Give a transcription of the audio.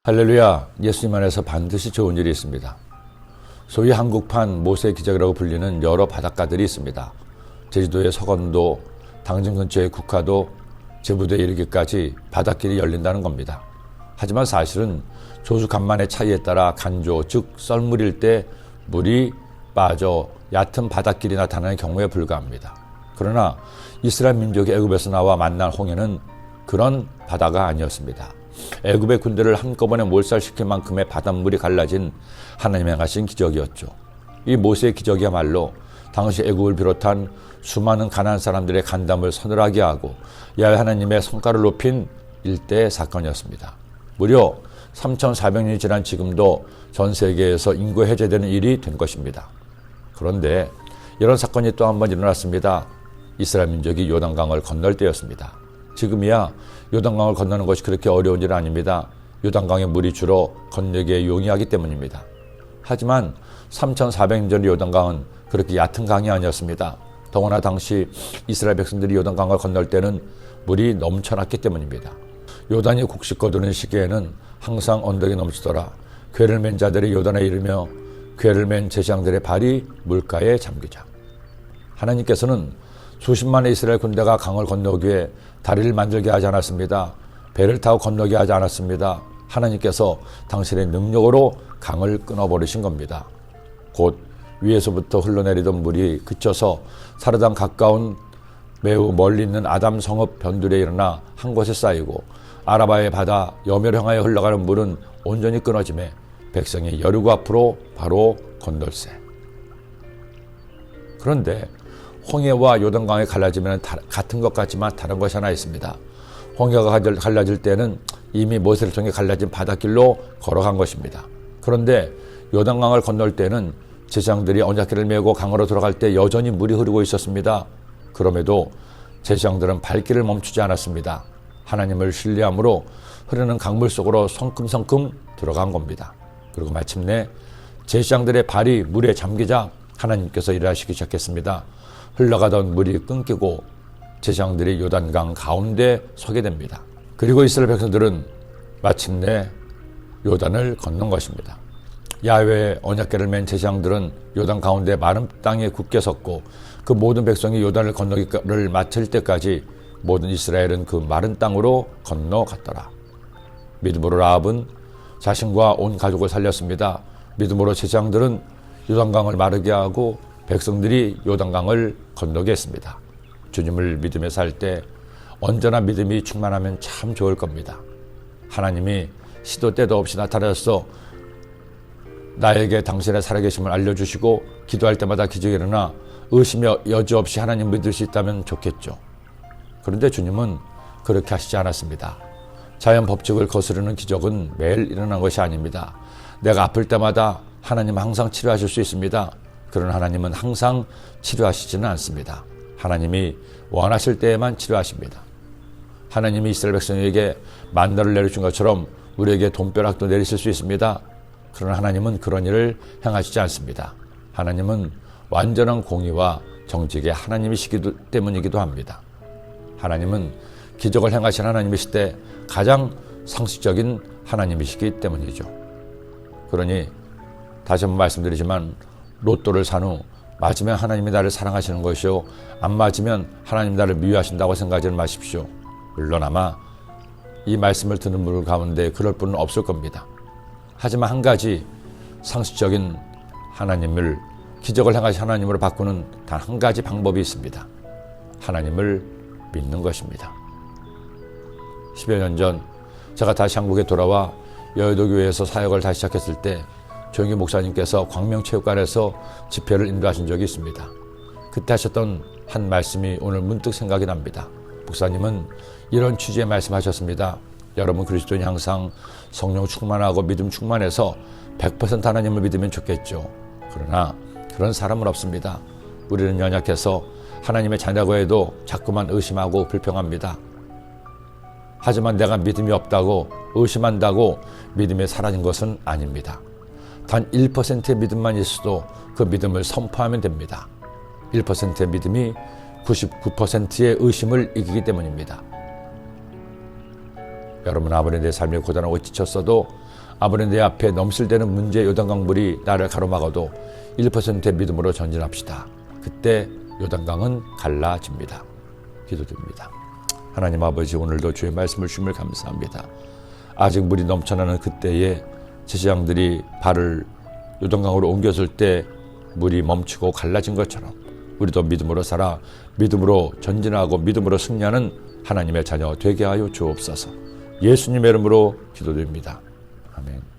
할렐루야, 예수님 안에서 반드시 좋은 일이 있습니다. 소위 한국판 모세의 기적이라고 불리는 여러 바닷가들이 있습니다. 제주도의 서건도, 당진 근처의 국화도, 제부도에 이르기까지 바닷길이 열린다는 겁니다. 하지만 사실은 조수간만의 차이에 따라 간조, 즉 썰물일 때 물이 빠져 얕은 바닷길이 나타나는 경우에 불과합니다. 그러나 이스라엘 민족이 애굽에서 나와 만난 홍해는 그런 바다가 아니었습니다. 애굽의 군대를 한꺼번에 몰살시킬 만큼의 바닷물이 갈라진 하나님의 행하신 기적이었죠. 이 모세의 기적이야말로 당시 애굽을 비롯한 수많은 가나안 사람들의 간담을 서늘하게 하고 야훼 하나님의 성과를 높인 일대 사건이었습니다. 무려 3,400년이 지난 지금도 전 세계에서 인구 해제되는 일이 된 것입니다. 그런데 이런 사건이 또 한 번 일어났습니다. 이스라엘 민족이 요단강을 건널 때였습니다. 지금이야 요단강을 건너는 것이 그렇게 어려운 일 아닙니다. 요단강의 물이 주로 건너기에 용이하기 때문입니다. 하지만 3,400년 전 요단강은 그렇게 얕은 강이 아니었습니다. 더구나 당시 이스라엘 백성들이 요단강을 건널 때는 물이 넘쳐났기 때문입니다. 요단이 곡식 거두는 시기에는 항상 언덕이 넘치더라. 궤를 맨 자들이 요단에 이르며 궤를 맨 제사장들의 발이 물가에 잠기자. 하나님께서는 수십만의 이스라엘 군대가 강을 건너기에 다리를 만들게 하지 않았습니다. 배를 타고 건너게 하지 않았습니다. 하나님께서 당신의 능력으로 강을 끊어버리신 겁니다. 곧 위에서부터 흘러내리던 물이 그쳐서 사르단 가까운 매우 멀리 있는 아담 성읍 변두리에 일어나 한 곳에 쌓이고 아라바의 바다 여멸 향하여 흘러가는 물은 온전히 끊어지매 백성이 여리고 앞으로 바로 건널세. 그런데 홍해와 요단강이 갈라지면 같은 것 같지만 다른 것이 하나 있습니다. 홍해가 갈라질 때는 이미 모세를 통해 갈라진 바닷길로 걸어간 것입니다. 그런데 요단강을 건널 때는 제사장들이 언약궤를 메고 강으로 들어갈 때 여전히 물이 흐르고 있었습니다. 그럼에도 제사장들은 발길을 멈추지 않았습니다. 하나님을 신뢰함으로 흐르는 강물 속으로 성큼성큼 들어간 겁니다. 그리고 마침내 제사장들의 발이 물에 잠기자 하나님께서 일하시기 시작했습니다. 흘러가던 물이 끊기고 제사장들이 요단강 가운데 서게 됩니다. 그리고 이스라엘 백성들은 마침내 요단을 건넌 것입니다. 야훼의 언약궤를 맨 제사장들은 요단 가운데 마른 땅에 굳게 섰고 그 모든 백성이 요단을 건너기를 마칠 때까지 모든 이스라엘은 그 마른 땅으로 건너갔더라. 믿음으로 라합은 자신과 온 가족을 살렸습니다. 믿음으로 제사장들은 요단강을 마르게 하고 백성들이 요단강을 건너게 했습니다. 주님을 믿음에 살 때 언제나 믿음이 충만하면 참 좋을 겁니다. 하나님이 시도 때도 없이 나타나서 나에게 당신의 살아계심을 알려주시고 기도할 때마다 기적이 일어나 의심의 여지 없이 하나님 믿을 수 있다면 좋겠죠. 그런데 주님은 그렇게 하시지 않았습니다. 자연 법칙을 거스르는 기적은 매일 일어난 것이 아닙니다. 내가 아플 때마다 하나님 항상 치료하실 수 있습니다. 그러나 하나님은 항상 치료하시지는 않습니다. 하나님이 원하실 때에만 치료하십니다. 하나님이 이스라엘 백성에게 만나를 내려준 것처럼 우리에게 돈벼락도 내리실 수 있습니다. 그러나 하나님은 그런 일을 행하시지 않습니다. 하나님은 완전한 공의와 정직의 하나님이시기 때문이기도 합니다. 하나님은 기적을 행하신 하나님이실 때 가장 상식적인 하나님이시기 때문이죠. 그러니 다시 한번 말씀드리지만 로또를 산 후 맞으면 하나님이 나를 사랑하시는 것이요 안 맞으면 하나님 나를 미워하신다고 생각하지 마십시오. 물론 아마 이 말씀을 듣는 분 가운데 그럴 분은 없을 겁니다. 하지만 한 가지 상식적인 하나님을 기적을 행하신 하나님으로 바꾸는 단 한 가지 방법이 있습니다. 하나님을 믿는 것입니다. 10여 년 전 제가 다시 한국에 돌아와 여의도 교회에서 사역을 다시 시작했을 때 조영기 목사님께서 광명체육관에서 집회를 인도하신 적이 있습니다. 그때 하셨던 한 말씀이 오늘 문득 생각이 납니다. 목사님은 이런 취지의 말씀하셨습니다. 여러분 그리스도인이 항상 성령 충만하고 믿음 충만해서 100% 하나님을 믿으면 좋겠죠. 그러나 그런 사람은 없습니다. 우리는 연약해서 하나님의 자녀고 해도 자꾸만 의심하고 불평합니다. 하지만 내가 믿음이 없다고 의심한다고 믿음이 사라진 것은 아닙니다. 단 1%의 믿음만 있어도 그 믿음을 선포하면 됩니다. 1%의 믿음이 99%의 의심을 이기기 때문입니다. 여러분, 아무리 내 삶이 고단하고 지쳤어도, 아무리 내 앞에 넘실대는 문제의 요단강물이 나를 가로막아도 1%의 믿음으로 전진합시다. 그때 요단강은 갈라집니다. 기도드립니다. 하나님 아버지, 오늘도 주의 말씀을 주심을 감사합니다. 아직 물이 넘쳐나는 그때에 제사장들이 발을 요단강으로 옮겼을 때 물이 멈추고 갈라진 것처럼 우리도 믿음으로 살아 믿음으로 전진하고 믿음으로 승리하는 하나님의 자녀 되게 하여 주옵소서. 예수님의 이름으로 기도드립니다. 아멘.